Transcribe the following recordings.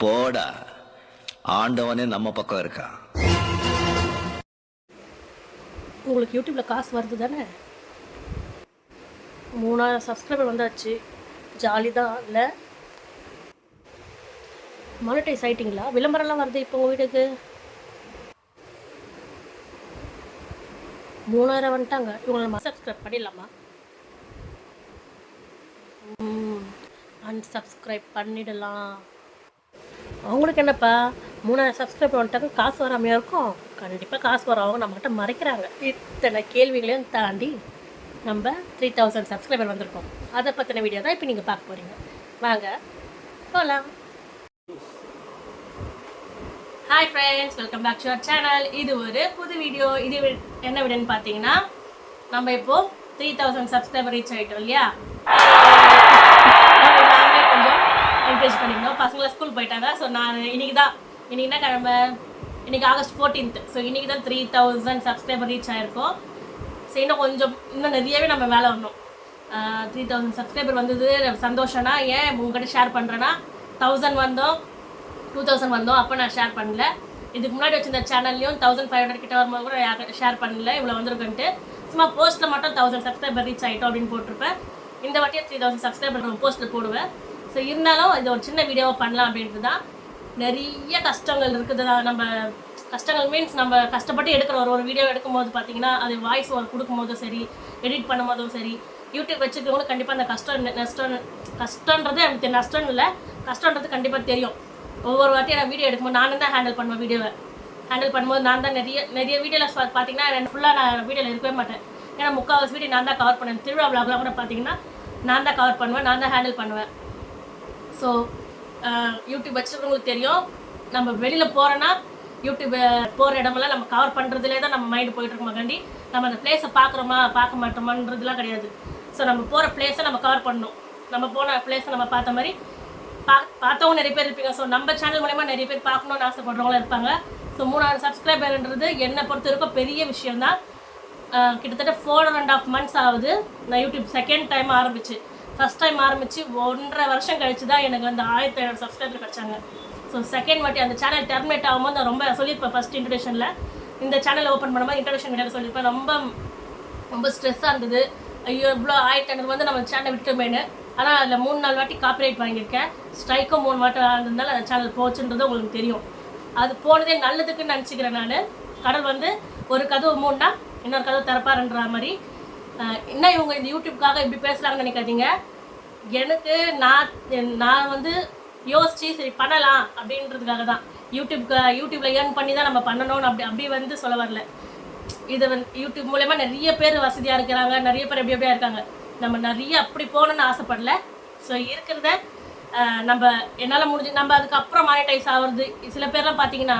போடா, ஆண்டவனே நம்ம பக்கம் இருக்கா. உங்களுக்கு யூடியூப்பில் காசு வருது தானே? 3000 சப்ஸ்கிரைபர் வந்தாச்சு, ஜாலி தான் இல்லை? மானிட்டைஸ் ஆகிட்டிங்களா? விளம்பரம்லாம் வருது இப்போ உங்கள் வீட்டுக்கு? 3000 வந்துட்டாங்க. இவங்களை நம்ம சப்ஸ்கிரைப் பண்ணிடலாமா? அன்சப்ஸ்கிரைப் பண்ணிடலாம். அவங்களுக்கு என்னப்பா, 3000 சப்ஸ்கிரைப் வந்துட்டாங்க, காசு வராமையாக இருக்கும்? கண்டிப்பாக காசு வரும். அவங்க நம்மகிட்ட மறைக்கிறாங்க. இத்தனை கேள்விகளையும் தாண்டி நம்ம 3000 சப்ஸ்கிரைபர் வந்திருக்கோம். அதை பற்றின வீடியோ தான் இப்போ நீங்கள் பார்க்க போகிறீங்க. வாங்க போகலாம். Hi friends, welcome back to our channel. இது ஒரு புது வீடியோ. இது என்ன வீடியோன்னு பார்த்தீங்கன்னா, நம்ம இப்போது 3000 சப்ஸ்கிரைபர் ரீச் ஆகிட்டோம் இல்லையா? நாங்களே கொஞ்சம் என்கரேஜ் பண்ணியிருந்தோம். பசங்களை ஸ்கூல் போயிட்டாங்க. ஸோ நான் இன்றைக்கி என்ன கிழமை? இன்றைக்கி ஆகஸ்ட் 14th. ஸோ இன்றைக்கி தான் 3000 சப்ஸ்கிரைபர் ரீச் ஆகிருக்கோம். ஸோ இன்னும் நிறையவே நம்ம வேலை வரணும். 3000 சப்ஸ்கிரைபர் வந்தது சந்தோஷம்னா, ஏன் உங்கள்கிட்ட ஷேர் பண்ணுறேன்னா, 1000 வந்தோம், 2000 வந்தோம், அப்போ நான் ஷேர் பண்ணல. இதுக்கு முன்னாடி வச்சிருந்த சேனல்லையும் 1500 கிட்ட வரும்போது கூட ஷேர் பண்ணல, இவ்வளோ வந்திருக்குன்ட்டு. சும்மா போஸ்ட்டில் மட்டும் 1000 சப்ஸ்கிரைபர் ரீச் ஆகிட்டோம் அப்படின்னு போட்டிருப்பேன். இந்த வாட்டியே 3000 சப்ஸ்கிரைபர் போஸ்ட்டில் போடுவேன். ஸோ இருந்தாலும் இது ஒரு சின்ன வீடியோவை பண்ணலாம் அப்படின்ட்டு தான். நிறைய கஷ்டங்கள் இருக்குது தான். நம்ம கஷ்டங்கள் மீன்ஸ் நம்ம கஷ்டப்பட்டு எடுக்கிற ஒரு வீடியோ எடுக்கும்போது பார்த்தீங்கன்னா, அது வாய்ஸ் ஓவர் கொடுக்கும்போதும் சரி, எடிட் பண்ணும் போதும் சரி, யூடியூப் வச்சுருக்கவங்களும் கண்டிப்பாக அந்த கஷ்டன்றது எனக்கு நஷ்டம் இல்லை, கஷ்டன்றது கண்டிப்பாக தெரியும். ஒவ்வொரு வாட்டியும் நான் வீடியோ எடுக்கும்போது நானும் தான் ஹேண்டில் பண்ணுவேன். வீடியோவை ஹேண்டில் பண்ணும்போது நான் தான் நிறைய வீடியோவில் பார்த்தீங்கன்னா ஃபுல்லாக நான் வீடியோவில் இருக்கவே மாட்டேன். ஏன்னா முக்கால்வாசி வீடியோ நான் தான் கவர் பண்ணுவேன். திருவிழா விளாக்லாம் கூட பார்த்தீங்கன்னா நான் தான் கவர் பண்ணுவேன், நான் தான் ஹேண்டில் பண்ணுவேன். ஸோ யூடியூப் வச்சுருக்கவங்களுக்கு தெரியும், நம்ம வெளியில் போகிறோன்னா யூடியூப் போகிற இடமெல்லாம் நம்ம கவர் பண்ணுறதுலே தான் நம்ம மைண்டு போயிட்டுருக்கோமாண்டி, நம்ம அந்த பிளேஸை பார்க்குறோமா பார்க்க மாட்டோமான்றதுலாம் கிடையாது. ஸோ நம்ம போகிற பிளேஸை நம்ம கவர் பண்ணணும். நம்ம போன பிளேஸை நம்ம பார்த்த மாதிரி பார்த்தவங்க நிறைய பேர் இருப்பீங்க. ஸோ நம்ம சேனல் மூலமா நிறைய பேர் பார்க்கணுன்னு ஆசைப்படுறவங்களும் இருப்பாங்க. ஸோ 3000 சப்ஸ்கிரைபர்ன்றது என்னை பொறுத்த வரைக்கும் பெரிய விஷயம்தான். கிட்டத்தட்ட 4.5 months ஆகுது நான் யூடியூப் செகண்ட் டைம் ஆரம்பிச்சு. ஃபஸ்ட் டைம் ஆரம்பித்து 1.5 வருஷம் கழிச்சு தான் எனக்கு வந்து 1500 சப்ஸ்கிரைபர் கிடச்சாங்க. ஸோ செகண்ட் வாட்டி அந்த சேனல் டெர்மினேட் ஆகும்போது நான் ரொம்ப சொல்லியிருப்பேன். ஃபஸ்ட் இன்ட்ரடக்ஷனில் இந்த சேனலை ஓப்பன் பண்ணும்போது இன்ட்ரடக்ஷன் வீடியோவில் சொல்லியிருப்பேன். ரொம்ப ஸ்ட்ரெஸ்ஸாக இருந்தது. ஐயோ இவ்வளோ 1500 வந்து நம்ம சேனலை விட்டுட்டோமேனு. ஆனால் அதில் 3-4 வாட்டி காப்பிரைட் வாங்கியிருக்கேன். ஸ்ட்ரைக்கும் 3 வாட்டி இருந்ததுனால அந்த சேனல் போச்சுன்றது உங்களுக்கு தெரியும். அது போனதே நல்லதுக்குன்னு நினச்சிக்கிறேன் நான். கடல் வந்து ஒரு கதவு மூடினா இன்னொரு கதவு திறப்பாருன்ற மாதிரி. இன்னும் இவங்க இந்த யூடியூப்காக இப்படி பேசுகிறாங்கன்னு நினைக்காதீங்க. எனக்கு நான் வந்து யோசித்து சரி பண்ணலாம் அப்படின்றதுக்காக தான். யூடியூப்பில் ஏர்ன் பண்ணி தான் நம்ம பண்ணணும்னு அப்படி வந்து சொல்ல வரல. இதை வந்து யூடியூப் மூலமா நிறைய பேர் வசதியாக இருக்கிறாங்க, நிறைய பேர் எப்படியா இருக்காங்க. நம்ம நிறைய அப்படி போகணுன்னு ஆசைப்படல. ஸோ இருக்கிறத நம்ம என்னால் முடிஞ்சு நம்ம அதுக்கப்புறம் மானிட்டைஸ் ஆகிறது. சில பேர்லாம் பார்த்தீங்கன்னா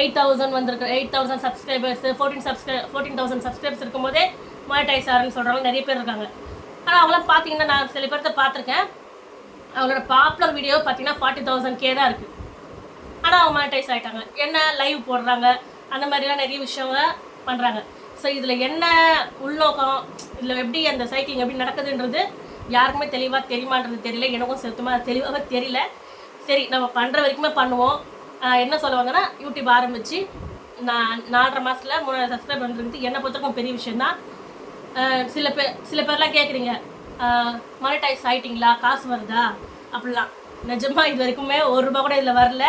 8000 வந்திருக்கு, 8000 சப்ஸ்கிரைபர்ஸ், 14,000 சப்ஸ்கிரைபர்ஸ் இருக்கும்போதே மானிட்டைஸ் ஆகிறேன்னு சொல்கிறவங்க நிறைய பேர் இருக்காங்க. ஆனால் அவங்களாம் பார்த்தீங்கன்னா நான் சில பேர்த்த பார்த்துருக்கேன். அவங்களோட பாப்புலர் வீடியோ பார்த்தீங்கன்னா 40,000K தான் இருக்குது. ஆனால் அவங்க மானிட்டைஸ் ஆகிட்டாங்க. என்ன லைவ் போடுறாங்க, அந்த மாதிரிலாம் நிறைய விஷயங்க பண்ணுறாங்க. ஸோ இதில் என்ன உள்நோக்கம், இதில் எப்படி அந்த சைக்கிளிங் எப்படி நடக்குதுன்றது யாருக்குமே தெளிவாக தெரியுமான்றது தெரியல. எனக்கும் சுத்தமாக தெளிவாக தெரியல. சரி நம்ம பண்ணுற வரைக்குமே பண்ணுவோம். என்ன சொல்லுவாங்கன்னா, யூடியூப் ஆரம்பித்து நான் 4.5 மாதத்தில் 3000 சப்ஸ்கிரைபர் வந்துருக்கு. என்னை பொறுத்தவரைக்கும் பெரிய விஷயந்தான். சில பேர்லாம் கேட்குறீங்க, மானிட்டைஸ் ஆகிட்டிங்களா, காசு வருதா அப்படிலாம். நிஜமாக இது வரைக்குமே ₹1 கூட இதில் வரல.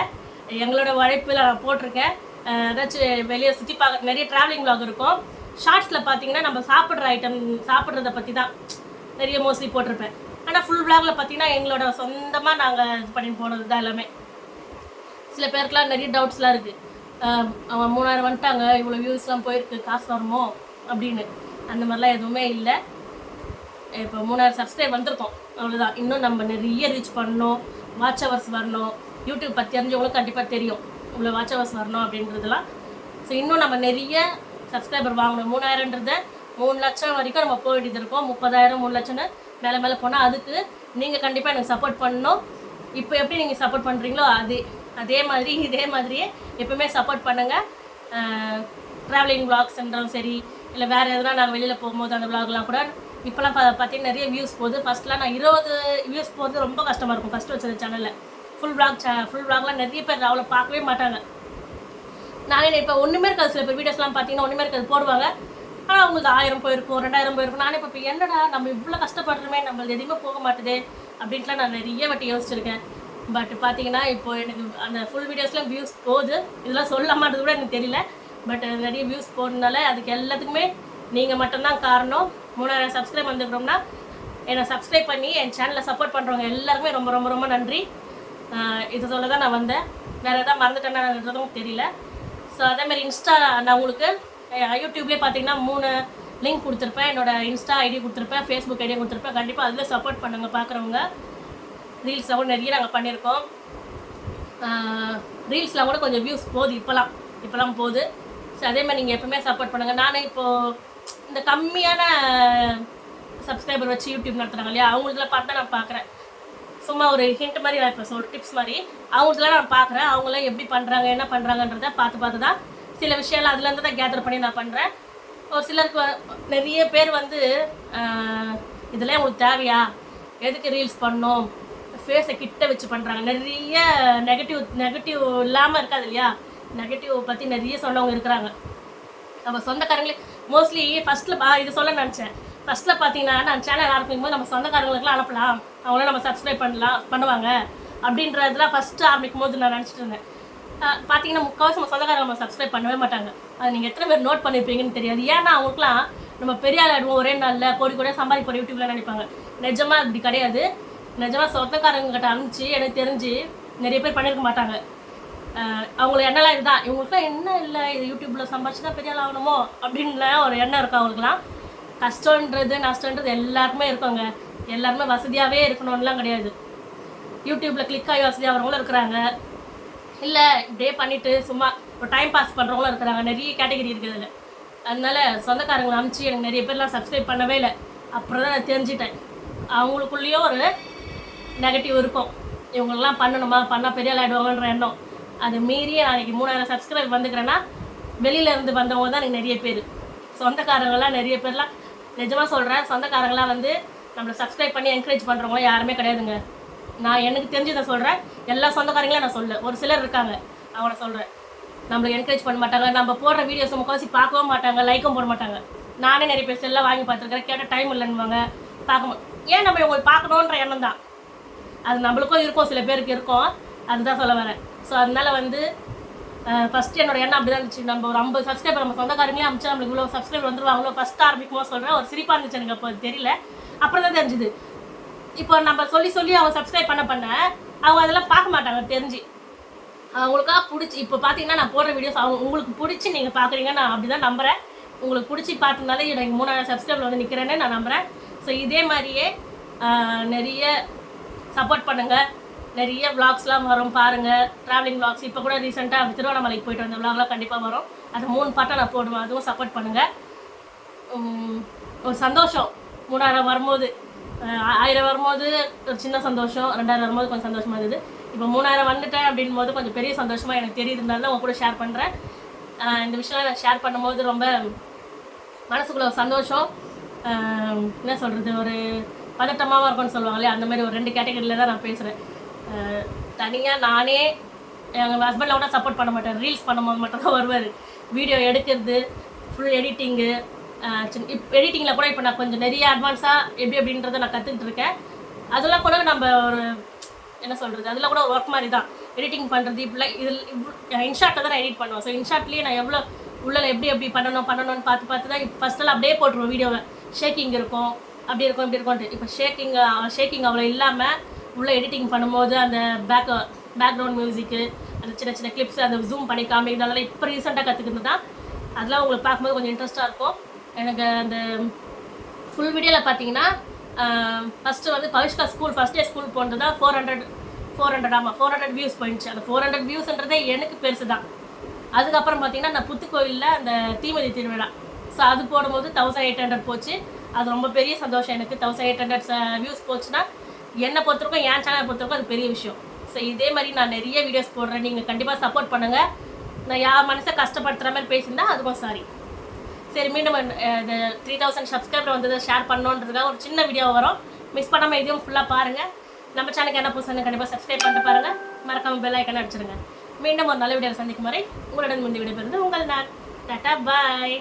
எங்களோட உழைப்பில் நான் போட்டிருக்கேன். ஏதாச்சும் வெளியே சுற்றி பார்க்க நிறைய ட்ராவலிங் vlog இருக்கும். ஷார்ட்ஸில் பார்த்தீங்கன்னா நம்ம சாப்பிட்றத பற்றி தான் நிறைய மோஸ்ட்லி போட்டிருப்பேன். ஆனால் ஃபுல் vlogல பார்த்தீங்கன்னா எங்களோட சொந்தமாக நாங்கள் இது பண்ணிட்டு போனது தான் எல்லாமே. சில பேருக்குலாம் நிறைய டவுட்ஸ்லாம் இருக்குது. அவன் 3000 வந்துட்டாங்க, இவ்வளோ வியூஸ்லாம் போயிருக்கு, காசு வருமோ அப்படின்னு. அந்த மாதிரிலாம் எதுவுமே இல்லை. இப்போ 3000 சப்ஸ்கிரைப் வந்திருக்கோம், அவ்வளோதான். இன்னும் நம்ம நிறைய ரீச் பண்ணணும், வாட்ச் ஹவர்ஸ் வரணும். யூடியூப் பற்றி தெரிஞ்சவங்களும் கண்டிப்பாக தெரியும் இவ்வளோ வாட்ச் ஹவர்ஸ் வரணும் அப்படின்றதுலாம். ஸோ இன்னும் நம்ம நிறைய சப்ஸ்கிரைபர் வாங்கணும். 3000ன்றத 3 லட்சம் வரைக்கும் நம்ம போக வேண்டியது இருக்கும். 30,000 3 லட்சம்னு மேலே போனால் அதுக்கு நீங்கள் கண்டிப்பாக எனக்கு சப்போர்ட் பண்ணணும். இப்போ எப்படி நீங்கள் சப்போர்ட் பண்ணுறீங்களோ இதே மாதிரியே எப்பவுமே சப்போர்ட் பண்ணுங்கள். ட்ராவலிங் vlogs என்றாலும் சரி, இல்லை வேறு எதுனா நாங்கள் வெளியில் போகும்போது அந்த vlogலாம் கூட இப்போலாம் பார்த்தீங்கன்னா நிறைய வியூஸ் போகுது. ஃபஸ்ட்லாம் நான் 20 வியூஸ் போகிறது ரொம்ப கஷ்டமாக இருக்கும் ஃபஸ்ட்டு வச்சது சேனலில். ஃபுல் வ்ளாக்லாம் நிறைய பேர் அவ்வளோ பார்க்கவே மாட்டாங்க. நானே இப்போ ஒன்றுமே இருக்காது. சில பேர் வீடியோஸ்லாம் பார்த்தீங்கன்னா ஒன்றுமே இருக்காது போடுவாங்க. ஆனால் அவங்களுக்கு 1000 போயிருக்கும் 2000 போயிருக்கும். நானே இப்போ என்னடா நம்ம இவ்வளோ கஷ்டப்படுறோமே நம்மளுக்கு எதுவுமே போக மாட்டுதே அப்படின்ட்டுலாம் நான் நிறைய வாட்டி யோசிச்சிருக்கேன். பட் பார்த்தீங்கன்னா இப்போ எனக்கு அந்த ஃபுல் வீடியோஸ்லாம் வியூஸ் போகுது. இதெல்லாம் சொல்லாமான்றது கூட எனக்கு தெரியல. பட் நிறைய வியூஸ் போடுறதுனால அதுக்கு எல்லாத்துக்குமே நீங்கள் மட்டும்தான் காரணம். 3000 சப்ஸ்கிரைப் வந்துக்கிறோம்னா என்னை சப்ஸ்கிரைப் பண்ணி என் சேனலை சப்போர்ட் பண்ணுறவங்க எல்லாருக்குமே ரொம்ப ரொம்ப ரொம்ப நன்றி. இதை சொல்ல தான் நான் வந்தேன். வேறு எதாவது மறந்துட்டேன்னான்றதும் தெரியல. ஸோ அதேமாதிரி இன்ஸ்டா நான் உங்களுக்கு யூடியூப்லேயே பார்த்தீங்கன்னா 3 லிங்க் கொடுத்துருப்பேன். என்னோடய இன்ஸ்டா ஐடி கொடுத்துருப்பேன், ஃபேஸ்புக் ஐடியா கொடுத்துருப்பேன். கண்டிப்பாக அதில் சப்போர்ட் பண்ணுங்கள் பார்க்குறவங்க. ரீல்ஸ்லாம் கூட நிறைய நாங்கள் பண்ணியிருக்கோம். ரீல்ஸ்லாம் கூட கொஞ்சம் வியூஸ் போகுது இப்போலாம் போகுது. ஸோ அதேமாதிரி நீங்கள் எப்பவுமே சப்போர்ட் பண்ணுங்கள். நானே இப்போது இந்த கம்மியான சப்ஸ்கிரைபர் வச்சு யூடியூப் நடத்துகிறாங்க இல்லையா, அவங்களுக்குலாம் பார்த்தா நான் பார்க்குறேன். சும்மா ஒரு ஹிண்ட் மாதிரி நான் இப்போ டிப்ஸ் மாதிரி அவங்களுக்குலாம் நான் பார்க்குறேன். அவங்களாம் எப்படி பண்ணுறாங்க என்ன பண்ணுறாங்கன்றத பார்த்து தான் சில விஷயம்லாம் அதுலேருந்து தான் கேதர் பண்ணி நான் பண்ணுறேன். ஒரு சிலருக்கு நிறைய பேர் வந்து இதெல்லாம் உங்களுக்கு தேவையா, எதுக்கு ரீல்ஸ் பண்ணோம், ஃபேஸை கிட்ட வச்சு பண்ணுறாங்க. நிறைய நெகட்டிவ் இல்லாமல் இருக்காது இல்லையா, நெகட்டிவ் பற்றி நிறைய சொன்னவங்க இருக்கிறாங்க. நம்ம சொந்தக்காரங்களே மோஸ்ட்லி ஃபஸ்ட்டில் இது சொல்ல நினச்சேன். ஃபஸ்ட்டில் பார்த்தீங்கன்னா நான் சேனல் ஆரம்பிக்கும் போது நம்ம சொந்தக்காரங்களுக்குலாம் அனுப்பலாம், அவங்களாம் நம்ம சப்ஸ்கிரைப் பண்ணுவாங்க அப்படின்றதுலாம் ஃபஸ்ட்டு ஆரம்பிக்கும் போது நான் நினச்சிட்டு இருந்தேன். பார்த்தீங்கன்னா முக்கால்வாசி நம்ம சொந்தக்காரங்க நம்ம சப்ஸ்கிரைப் பண்ணவே மாட்டாங்க. அது நீங்கள் எத்தனை பேர் நோட் பண்ணியிருப்பீங்கன்னு தெரியாது. ஏன்னா அவங்களுக்குலாம் நம்ம பெரிய ஆள் ஆடுவோம், ஒரே நாளில் கோடி சம்பாதிப்போம் யூடியூப்ல நினைப்பாங்க. நிஜமாக அப்படி கிடையாது. நிஜமாக சொந்தக்காரங்கிட்ட அனுப்பிச்சு எனக்கு தெரிஞ்சு நிறைய பேர் பண்ணியிருக்க மாட்டாங்க. அவங்களுக்கு என்னெல்லாம் இதுதான், இவங்களுக்குலாம் என்ன இல்லை, இது யூடியூப்பில் சம்பாதிச்சு தான் பெரிய ஆள் ஆகணுமோ அப்படின்ல ஒரு எண்ணம் இருக்கும் அவங்களுக்குலாம். கஷ்டன்றது நஷ்டன்றது எல்லாருக்குமே இருக்குங்க. எல்லாருமே வசதியாகவே இருக்கணும்லாம் கிடையாது. யூடியூப்பில் கிளிக் ஆகி வசதியாகிறவங்களும் இருக்கிறாங்க, இல்லை இப்படியே பண்ணிவிட்டு சும்மா ஒரு டைம் பாஸ் பண்ணுறவங்களும் இருக்கிறாங்க. நிறைய கேட்டகரி இருக்குது அதில். அதனால சொந்தக்காரங்களை அனுப்பிச்சு எனக்கு நிறைய பேர்லாம் சப்ஸ்கிரைப் பண்ணவே இல்லை. அப்புறம் தான் நான் தெரிஞ்சிட்டேன் அவங்களுக்குள்ளேயும் ஒரு நெகட்டிவ் இருக்கும். இவங்களெலாம் பண்ணணுமா, பண்ணால் பெரிய ஆள் ஆகிடுவாங்கன்ற எண்ணம். அது மீறியே நாளைக்கு 3000 சப்ஸ்கிரைப் வந்துக்கிறேன்னா வெளியிலேருந்து வந்தவங்க தான் எனக்கு நிறைய பேர். சொந்தக்காரங்களாம் நிறைய பேர்லாம் நிஜமாக சொல்கிறேன், சொந்தக்காரங்களாம் வந்து நம்மளை சப்ஸ்கிரைப் பண்ணி என்கரேஜ் பண்ணுறவங்களாம் யாருமே கிடையாதுங்க. நான் எனக்கு தெரிஞ்சதை சொல்கிறேன். எல்லா சொந்தக்காரங்களும் நான் சொல்ல, ஒரு சிலர் இருக்காங்க அவங்கள சொல்கிறேன். நம்மளுக்கு என்கரேஜ் பண்ண மாட்டாங்க, நம்ம போடுற வீடியோஸை முக்கால்வாசி பார்க்கவும் மாட்டாங்க, லைக்கும் போட மாட்டாங்க. நானே நிறைய பேர் செல்லாம் வாங்கி பார்த்துருக்கேன், கேட்டால் டைம் இல்லைன்னுவாங்க, பார்க்க ஏன் நம்ம இவங்களுக்கு பார்க்கணுன்ற எண்ணம் தான் அது நம்மளுக்கும் இருக்கும், சில பேருக்கு இருக்கும். அதுதான் சொல்ல வரேன். ஸோ அதனால வந்து ஃபஸ்ட்டு என்னோட எண்ணம் அப்படி தான் இருந்துச்சு. நம்ம ஒரு 50 சப்ஸ்கிரைபர் நம்ம சொந்தக்காரங்களே அமிச்சா நம்மளுக்கு இவ்வளோ சப்ஸ்கிரைபர் வந்துருவாங்களோ ஃபஸ்ட்டு ஆரம்பிக்கும் போது சொல்கிறேன். ஒரு சிரிப்பாக இருந்துச்சு எனக்கு. அப்போ தெரியல, அப்புறம் தான் தெரிஞ்சுது. இப்போ நம்ம சொல்லி அவங்க சப்ஸ்கிரைப் பண்ண அவங்க அதெல்லாம் பார்க்க மாட்டாங்க தெரிஞ்சு. அவங்களுக்காக பிடிச்சி இப்போ பார்த்தீங்கன்னா நான் போடுற வீடியோஸ் உங்களுக்கு பிடிச்சி நீங்கள் பார்க்குறீங்க, நான் அப்படி தான் நம்புகிறேன். உங்களுக்கு பிடிச்சி பார்த்ததுனால எனக்கு 3000 சப்ஸ்கிரைபர் வந்து நிற்கிறேன்னு நான் நம்புகிறேன். ஸோ இதே மாதிரியே நிறைய சப்போர்ட் பண்ணுங்கள். நிறைய விளாக்ஸ்லாம் வரும் பாருங்கள், ட்ராவலிங் விளாக்ஸ். இப்போ கூட ரீசெண்டாக திருவண்ணாமலைக்கு போய்ட்டு வந்த விளாக்லாம் கண்டிப்பாக வரும். அது 3 பார்ட்டாக நான் போடுவேன், அதுவும் சப்போர்ட் பண்ணுங்கள். ஒரு சந்தோஷம் 3000 வரும்போது, 1000 வரும்போது ஒரு சின்ன சந்தோஷம், 2000 வரும்போது கொஞ்சம் சந்தோஷமாக இருந்தது. இப்போ 3000 வந்துட்டேன் அப்படின் போது கொஞ்சம் பெரிய சந்தோஷமாக எனக்கு தெரியுதுனால தான் உங்க கூட ஷேர் பண்ணுறேன். இந்த விஷயம் நான் ஷேர் பண்ணும்போது ரொம்ப மனசுக்குள்ள ஒரு சந்தோஷம், என்ன சொல்கிறது, ஒரு பதட்டமாகவும் இருக்கும்னு சொல்லுவாங்களே, அந்த மாதிரி ஒரு 2 கேட்டகரியில் தான் நான் பேசுகிறேன். தனியாக நானே எங்கள் ஹஸ்பண்டில் கூட சப்போர்ட் பண்ண மாட்டேன். ரீல்ஸ் பண்ணும்போது மட்டும்தான் வருவார். வீடியோ எடுக்கிறது, ஃபுல் எடிட்டிங்கு, எடிட்டிங்கில் கூட இப்போ நான் கொஞ்சம் நிறைய அட்வான்ஸாக எப்படி அப்படின்றத நான் கற்றுக்கிட்டு இருக்கேன். அதெல்லாம் கூட நம்ம ஒரு என்ன சொல்கிறது, அதில் கூட ஒரு ஒர்க் மாதிரி தான் எடிட்டிங் பண்ணுறது. இப்படிலாம் இதில் இன்ஷாட்டில் தான் நான் எடிட் பண்ணுவேன். ஸோ இன்ஷாட்லேயே நான் எவ்வளோ உள்ள எப்படி பண்ணணும்னு பார்த்து தான் இப்போ ஃபஸ்ட்டெல்லாம் அப்படியே போட்டுருவோம் வீடியோவை. ஷேக்கிங் இருக்கும், அப்படி இருக்கும் இப்படி இருக்கும்ட்டு. இப்போ ஷேக்கிங் அவ்வளோ இல்லாமல் உள்ள எடிட்டிங் பண்ணும்போது அந்த பேக்ரவுண்ட் மியூசிக்கு, அந்த சின்ன கிளிப்ஸ், அந்த ஜூம் பண்ணி காமிக்கிறது, அதெல்லாம் இப்போ ரீசெண்டாக கற்றுக்கிறது தான். அதெல்லாம் உங்களுக்கு பார்க்கும்போது கொஞ்சம் இன்ட்ரெஸ்ட்டாக இருக்கும். எனக்கு அந்த ஃபுல் வீடியோவில் பார்த்தீங்கன்னா ஃபஸ்ட்டு வந்து பவிஷ்கா ஃபஸ்ட் டே ஸ்கூல் போனது தான் 400 வியூஸ் போயிடுச்சு. அந்த 400 வியூஸ்ன்றதே எனக்கு பெருசு தான். அதுக்கப்புறம் பார்த்தீங்கன்னா நான் புத்துக்கோயிலில் அந்த தீமிதி திருவிழா, ஸோ அது போடும்போது 1800 போச்சு. அது ரொம்ப பெரிய சந்தோஷம் எனக்கு. 1800 வியூஸ் போச்சுன்னா என்னை பொறுத்தவரைக்கும், என் சேனலை பொறுத்தவரைக்கும் அது பெரிய விஷயம். ஸோ இதே மாதிரி நான் நிறைய வீடியோஸ் போடுறேன், நீங்கள் கண்டிப்பாக சப்போர்ட் பண்ணுங்கள். நான் யார் மனசை கஷ்டப்படுத்துகிற மாதிரி பேசியிருந்தா அதுக்கும் சாரி. சரி மீண்டும் இந்த 3000 சப்ஸ்கிரைபர் வந்ததை ஷேர் பண்ணணுன்றதுக்காக ஒரு சின்ன வீடியோ வரும். மிஸ் பண்ணாமல் இதையும் ஃபுல்லாக பாருங்கள். நம்ம சேனலுக்கு என்ன புதுசாக கண்டிப்பாக சப்ஸ்கிரைப் பண்ணிட்டு பாருங்கள். மறக்காமல் பெல் ஐக்கனை அடிச்சிடுங்க. மீண்டும் ஒரு நல்ல வீடியோவில் சந்திக்கும் வரை உங்களுடன் முந்தி விடைபெறுது உங்கள் நான். டாடா பாய்.